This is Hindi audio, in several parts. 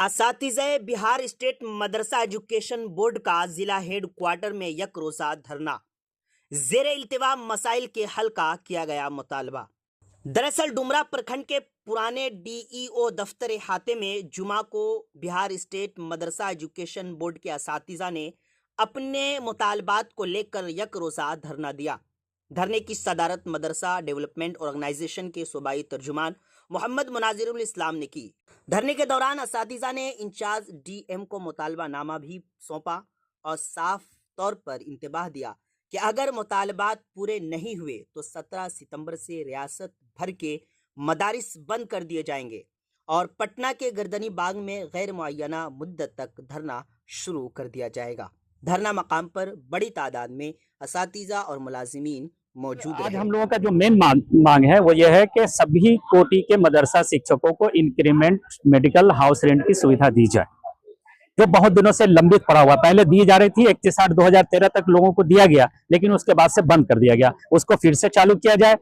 असातिज़े बिहार स्टेट मदरसा एजुकेशन बोर्ड का जिला हेड क्वार्टर में यक रोज़ा धरना ज़ेरे इल्तिवाम मसाइल के हल का किया गया मुतालबा। दरअसल डुमरा प्रखंड के पुराने डीईओ दफ्तर हाते में जुमा को बिहार स्टेट मदरसा एजुकेशन बोर्ड के असातिज़ा ने अपने मुतालबात को लेकर यक रोज़ा धरना दिया। धरने की सदारत मदरसा डेवलपमेंट ऑर्गेनाइजेशन के सूबाई तर्जुमान मोहम्मद मुनाजिरुल इस्लाम ने की। धरने के दौरान असातिज़ा ने इंचार्ज डीएम को मुतालबा नामा भी सौंपा और साफ तौर पर इंतबाह दिया कि अगर मुतालबात पूरे नहीं हुए तो 17 सितंबर से रियासत भर के मदारिस बंद कर दिए जाएंगे और पटना के गर्दनी बाग में गैर मुअय्यना मुद्दत तक धरना शुरू कर दिया जाएगा। धरना मकाम पर बड़ी तादाद में असातिज़ा और मुलाजिमीन मौजूद आज रहे। हम लोगों का जो मेन मांग है वो ये है कि सभी कोटि के मदरसा शिक्षकों को इंक्रीमेंट मेडिकल हाउस रेंट की सुविधा दी जाए, जो बहुत दिनों से लंबित पड़ा हुआ। पहले दी जा रही थी 31/8/2013 तक लोगों को दिया गया, लेकिन उसके बाद से बंद कर दिया गया। उसको फिर से चालू किया जाए,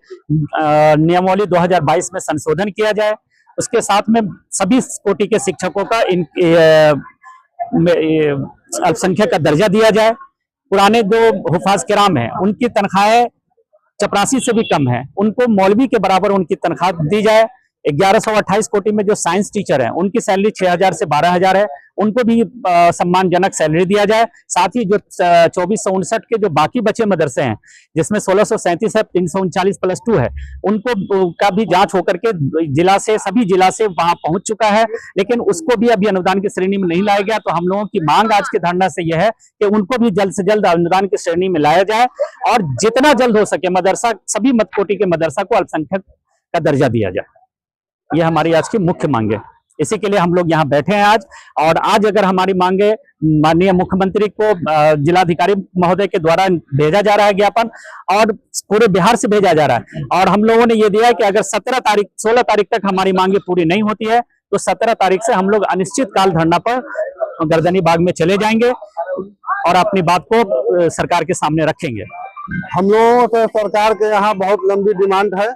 नियमावली 2022 में संशोधन किया जाए। उसके साथ में सभी कोटि के शिक्षकों का अल्पसंख्यक का दर्जा दिया जाए। पुराने जो हुफाज किराम हैं उनकी तनख्वाहें चपरासी से भी कम है, उनको मौलवी के बराबर उनकी तनख्वाह दी जाए। 1128 कोटि में जो साइंस टीचर हैं उनकी सैलरी 6000 से 12000 है, उनको भी सम्मानजनक सैलरी दिया जाए। साथ ही जो 2459 के जो बाकी बचे मदरसे हैं जिसमें 1637 है, 339+2 है, उनको का भी जांच होकर के सभी जिला से वहां पहुंच चुका है, लेकिन उसको भी अभी अनुदान की श्रेणी में नहीं लाया गया। तो हम लोगों की मांग आज के धरना से यह है कि उनको भी जल्द से जल्द अनुदान की श्रेणी में लाया जाए और जितना जल्द हो सके मदरसा सभी कोटि के मदरसा को अल्पसंख्यक का दर्जा दिया जाए। ये हमारी आज की मुख्य मांग है, इसी के लिए हम लोग यहाँ बैठे हैं आज। और आज अगर हमारी मांगे माननीय मुख्यमंत्री को जिलाधिकारी महोदय के द्वारा भेजा जा रहा है ज्ञापन, और पूरे बिहार से भेजा जा रहा है। और हम लोगों ने ये दिया है कि अगर 16 तारीख तक हमारी मांगे पूरी नहीं होती है तो 17 तारीख से हम लोग अनिश्चित काल धरना पर गर्दनी बाग में चले जाएंगे और अपनी बात को सरकार के सामने रखेंगे। हम लोगों से सरकार के यहाँ बहुत लंबी डिमांड है,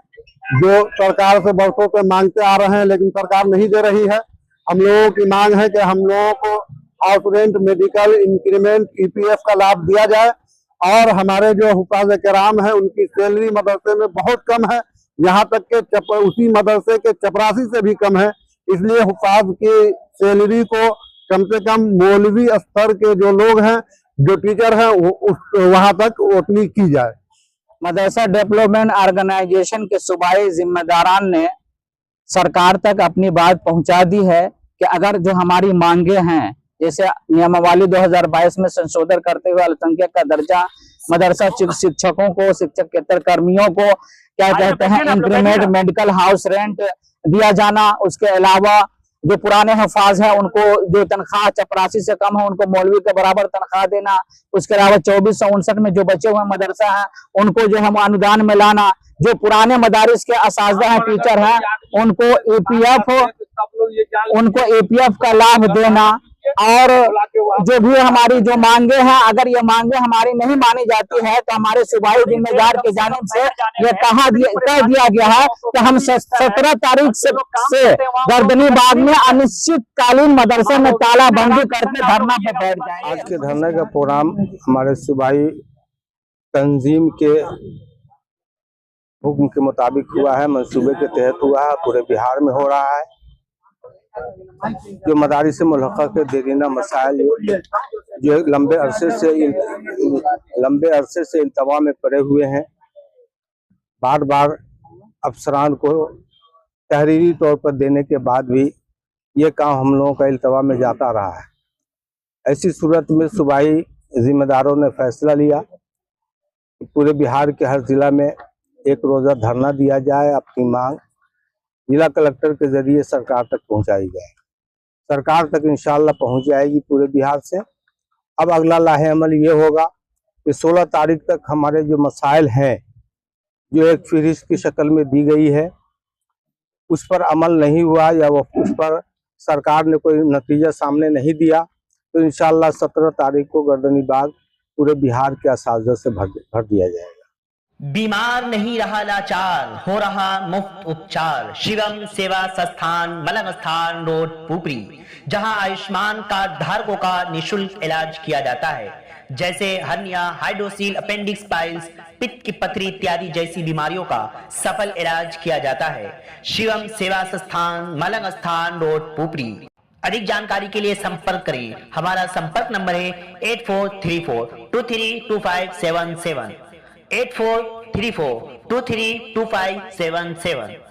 जो सरकार से बरसों से मांगते आ रहे हैं, लेकिन सरकार नहीं दे रही है। हम लोगों की मांग है कि हम लोगों को house rent, medical, increment, EPF का लाभ दिया जाए। और हमारे जो हुफाज किराम है उनकी सैलरी मदरसे में बहुत कम है, यहाँ तक के उसी मदरसे के चपरासी से भी कम है। इसलिए हुफाज की सैलरी को कम से कम मौलवी स्तर के जो लोग हैं, जो टीचर हैं, वहां तक उतनी की जाए। मदरसा डेवलपमेंट ऑर्गेनाइजेशन के सूबाई जिम्मेदारान ने सरकार तक अपनी बात पहुंचा दी है कि अगर जो हमारी मांगे हैं, जैसे नियमावली 2022 में संशोधन करते हुए अल्पसंख्यक का दर्जा, मदरसा शिक्षकों को, शिक्षकेतर कर्मियों को क्या कहते हैं इंक्रीमेंट मेडिकल हाउस रेंट दिया जाना, उसके अलावा जो पुराने हफाज हैं उनको जो तनख्वाह चपरासी से कम है उनको मौलवी के बराबर तनख्वाह देना, उसके अलावा 2459 में जो बचे हुए मदरसा हैं उनको जो हम अनुदान में लाना, जो पुराने मदारिस के असातिज़ा हैं, टीचर हैं, उनको ईपीएफ का लाभ देना। और जो भी हमारी जो मांगे हैं, अगर ये मांगे हमारी नहीं मानी जाती है तो हमारे सूबाई जिम्मेदार की जानिब से ये कह दिया गया है कि हम 17 तारीख से गर्दनी बाग में अनिश्चितकालीन मदरसे में तालाबंदी करके धरना पे बैठ जाएंगे। आज के धरने का प्रोग्राम हमारे सूबाई तंजीम के हुक्म के मुताबिक हुआ है, मंसूबे के तहत हुआ है, पूरे बिहार में हो रहा है। जो मदारिस से मुल्हक़ा के देरीना मसाइल जो लंबे अरसे से इल्तवा में पड़े हुए हैं, बार बार अफसरान को तहरीरी तौर पर देने के बाद भी ये काम हम लोगों का इल्तवा में जाता रहा है। ऐसी सूरत में सूबाई जिम्मेदारों ने फैसला लिया कि पूरे बिहार के हर जिला में एक रोज़ा धरना दिया जाए, अपनी मांग जिला कलेक्टर के जरिए सरकार तक पहुंचाई जाए। सरकार तक इंशाअल्लाह पहुंच जाएगी पूरे बिहार से। अब अगला लाहे अमल ये होगा कि 16 तारीख तक हमारे जो मसाइल हैं, जो एक फहरिस्त की शक्ल में दी गई है, उस पर अमल नहीं हुआ या उस पर सरकार ने कोई नतीजा सामने नहीं दिया, तो इंशाअल्लाह 17 तारीख को गर्दनी बाग पूरे बिहार के असातिज़ा से भर दिया जाएगा। बीमार नहीं रहा लाचार, हो रहा मुफ्त उपचार। शिवम सेवा संस्थान, मलंग स्थान रोड, पुपरी, जहां आयुष्मान कार्ड धारकों का निशुल्क इलाज किया जाता है, जैसे हर्निया, हाइड्रोसील, अपेंडिक्स, पाइल्स, पित्त की पथरी इत्यादि जैसी बीमारियों का सफल इलाज किया जाता है। शिवम सेवा संस्थान, मलंग स्थान रोड, पुपरी। अधिक जानकारी के लिए संपर्क करें। हमारा संपर्क नंबर है 8434232577, 8434232577।